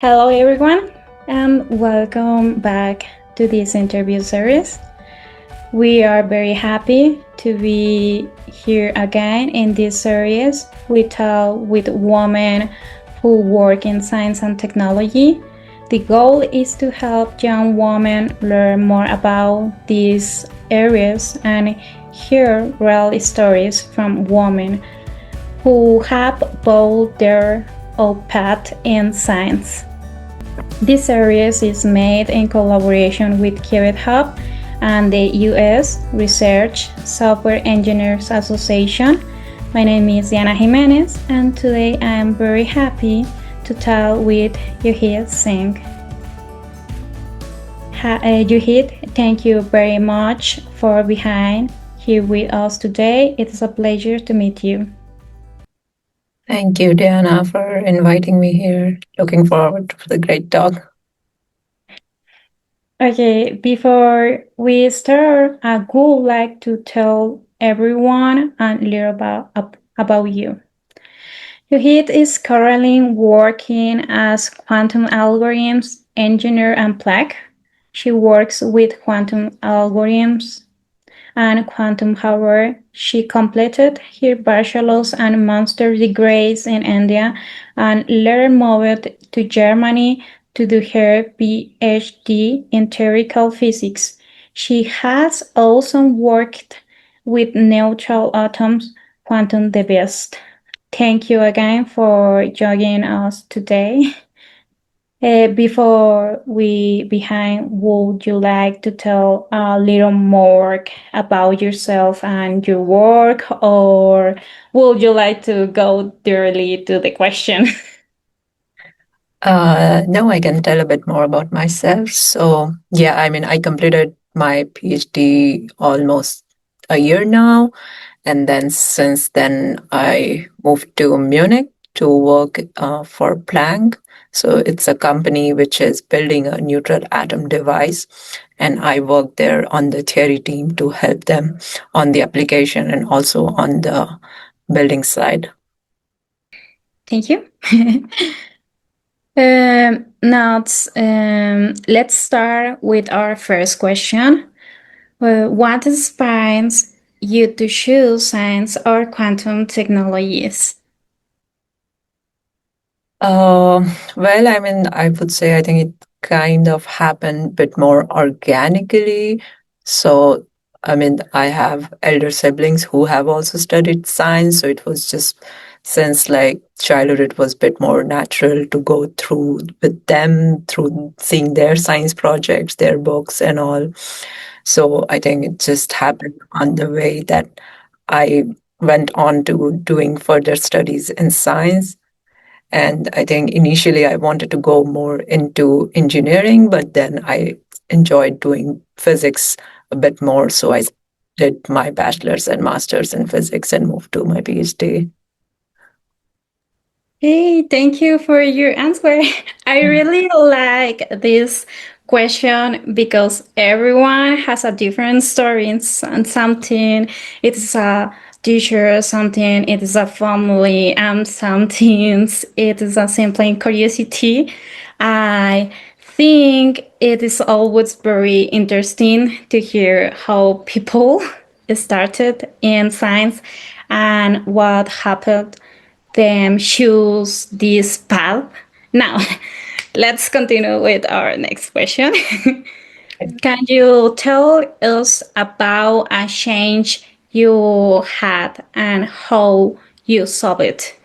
Hello, everyone, and welcome back to this interview series. We are very happy to be here again in this series. We talk with women who work in science and technology. The goal is to help young women learn more about these areas and hear real stories from women who have both their own path in science. This series is made in collaboration with QubitHub and the US Research Software Engineers Association. My name is Diana Jimenez, and today I am very happy to talk with Juhi Singh. Juhi, thank you very much for being here with us today. It is a pleasure to meet you. Thank you, Diana, for inviting me here. Looking forward to the great talk. Okay, before we start, I would like to tell everyone a little about you. Juhit is currently working as quantum algorithms engineer and Plaque. She works with quantum algorithms and quantum hardware. She completed her bachelor's and master's degrees in India and later moved to Germany to do her PhD in theoretical physics. She has also worked with neutral atoms, quantum devices. Thank you again for joining us today. Before we begin, would you like to tell a little more about yourself and your work, or would you like to go directly to the question? No, I can tell a bit more about myself. So, yeah, I completed my PhD almost a year now. And then since then, I moved to Munich to work for Planck. So it's a company which is building a neutral atom device. And I work there on the theory team to help them on the application and also on the building side. Thank you. Now, let's start with our first question. What inspires you to choose science or quantum technologies? I would say I think it kind of happened a bit more organically. So, I have elder siblings who have also studied science. So it was just since like childhood, it was a bit more natural to go through with them through seeing their science projects, their books, and all. So I think it just happened on the way that I went on to doing further studies in science. And I think initially I wanted to go more into engineering, but then I enjoyed doing physics a bit more. So I did my bachelor's and master's in physics and moved to my PhD. Hey, thank you for your answer. I really like this question because everyone has a different story and something it is a teacher, something it is a family, and something it is a simple curiosity. I think it is always very interesting to hear how people started in science and what happened them choose this path. Now, let's continue with our next question. Can you tell us about a change you had and how you solved it?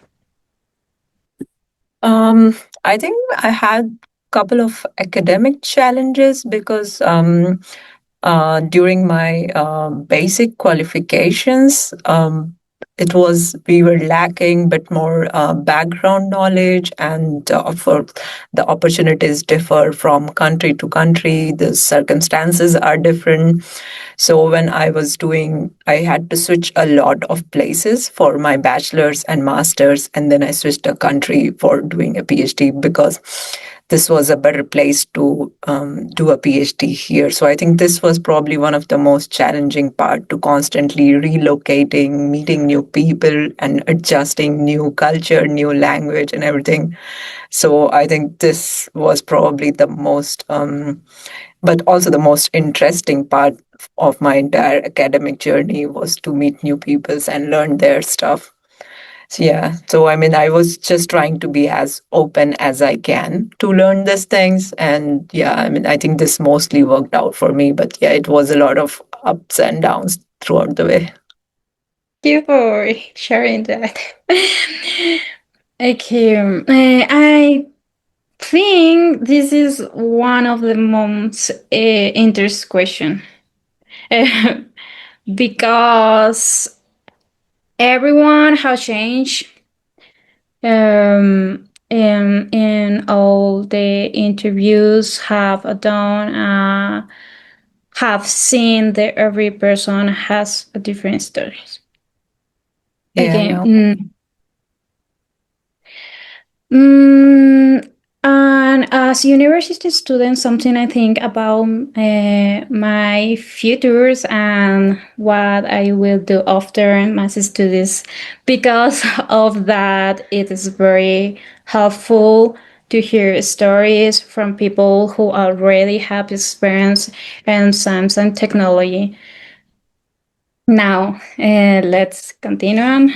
I think I had a couple of academic challenges because during my basic qualifications, we were lacking bit more background knowledge, and for the opportunities differ from country to country. The circumstances are different. So when I was doing, I had to switch a lot of places for my bachelor's and master's, and then I switched a country for doing a PhD because this was a better place to do a PhD here. So I think this was probably one of the most challenging part, to constantly relocating, meeting new people, and adjusting new culture, new language, and everything. So I think this was probably the most, but also the most interesting part of my entire academic journey, was to meet new peoples and learn their stuff. So, yeah. So, I mean, I was just trying to be as open as I can to learn these things. And yeah, I mean, I think this mostly worked out for me. But yeah, it was a lot of ups and downs throughout the way. Thank you for sharing that. Okay, I think this is one of the most interesting question because everyone has changed in all the interviews have done have seen that every person has a different stories. Yeah, I Okay. know. Mm, and as university student, something I think about my futures and what I will do after my studies. Because of that, it is very helpful to hear stories from people who already have experience in science and technology. Now, let's continue on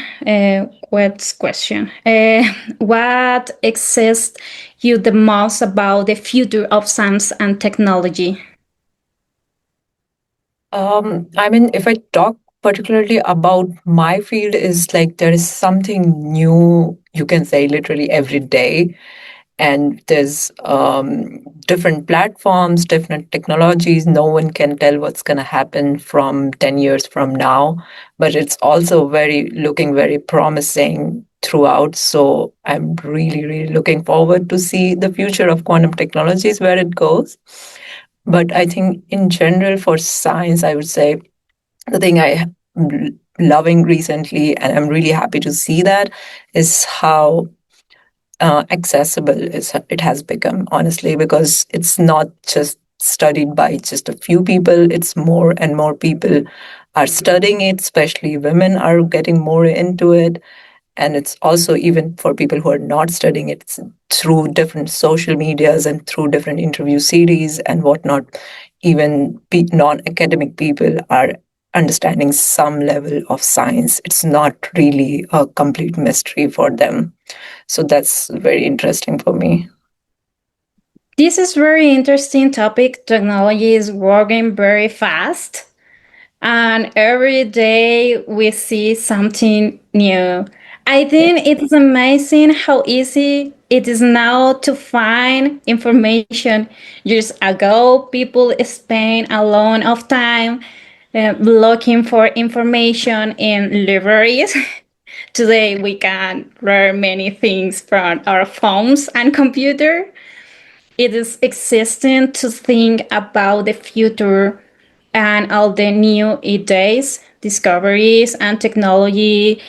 with question. What excites you the most about the future of science and technology? I mean, if I talk particularly about my field, is like there is something new, you can say, literally every day. And there's different platforms, different technologies. No one can tell what's going to happen from 10 years from now, but it's also very looking very promising throughout. So I'm really, really looking forward to see the future of quantum technologies, where it goes. But I think in general for science, I would say the thing I'm loving recently, and I'm really happy to see that, is how accessible it has become, honestly, because it's not just studied by just a few people. It's more and more people are studying it, especially women are getting more into it. And it's also, even for people who are not studying it, it's through different social medias and through different interview series and whatnot. Even non-academic people are understanding some level of science. It's not really a complete mystery for them. So that's very interesting for me. This is very interesting topic. Technology is working very fast, and every day we see something new. I Yeah. think it's amazing how easy it is now to find information. Years ago, people spent a lot of time looking for information in libraries. Today, we can learn many things from our phones and computer. It is existing to think about the future and all the new ideas, discoveries, and technology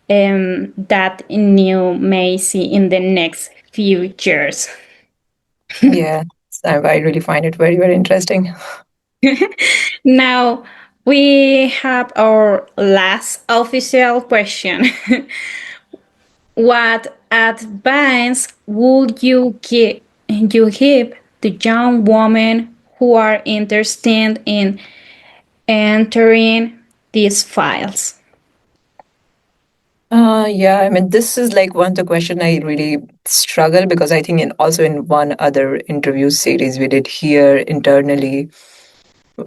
that new may see in the next few years. Yeah. I really find it very, very interesting. Now we have our last official question. What advice would you give to young women who are interested in entering these files? Yeah, I mean, this is like one of the question I really struggle, because I think also in one other interview series we did here internally,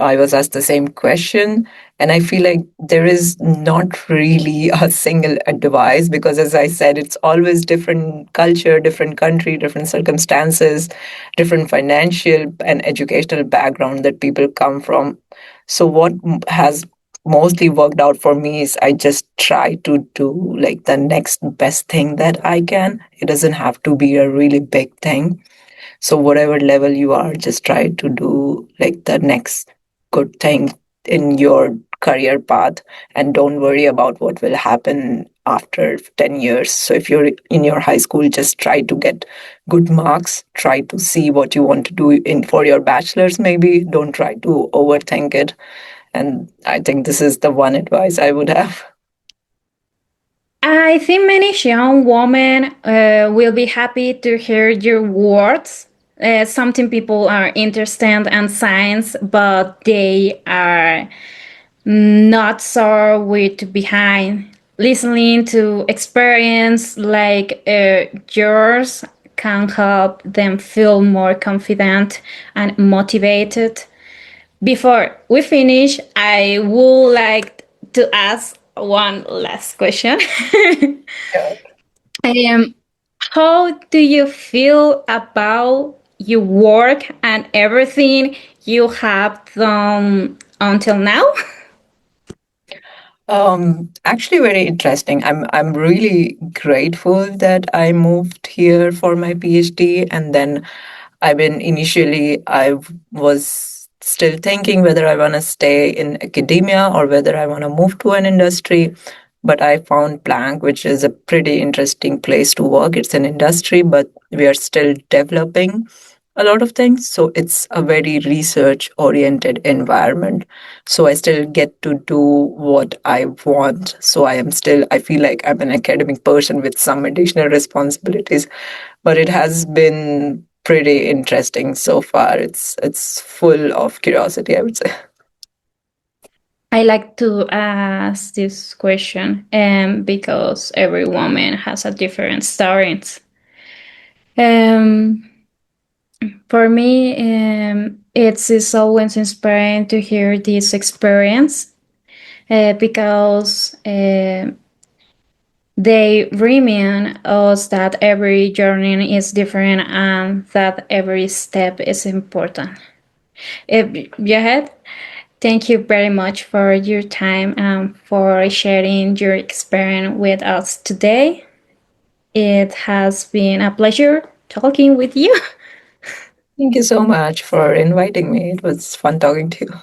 I was asked the same question, and I feel like there is not really a single advice, because, as I said, it's always different culture, different country, different circumstances, different financial and educational background that people come from. So, what has mostly worked out for me is I just try to do like the next best thing that I can. It doesn't have to be a really big thing. So whatever level you are, just try to do like the next good thing in your career path and don't worry about what will happen after 10 years. So if you're in your high school, just try to get good marks, try to see what you want to do in for your bachelor's maybe, don't try to overthink it. And I think this is the one advice I would have. I think many young women will be happy to hear your words. Something people are interested in science, but they are not so with behind. Listening to experience like yours can help them feel more confident and motivated. Before we finish, I would like to ask one last question. Yeah. um, how do you feel about your work and everything you have done until now? Actually, very interesting. I'm really grateful that I moved here for my PhD, and then I was still thinking whether I want to stay in academia or whether I want to move to an industry. But I found Planck, which is a pretty interesting place to work. It's an industry, but we are still developing a lot of things. So it's a very research oriented environment. So I still get to do what I want. So I feel like I'm an academic person with some additional responsibilities, but it has been pretty interesting so far. It's full of curiosity, I would say. I like to ask this question because every woman has a different story. Um, for me, it's always inspiring to hear this experience because they remind us that every journey is different and that every step is important. Jahed, thank you very much for your time and for sharing your experience with us today. It has been a pleasure talking with you. Thank you so much for inviting me. It was fun talking to you.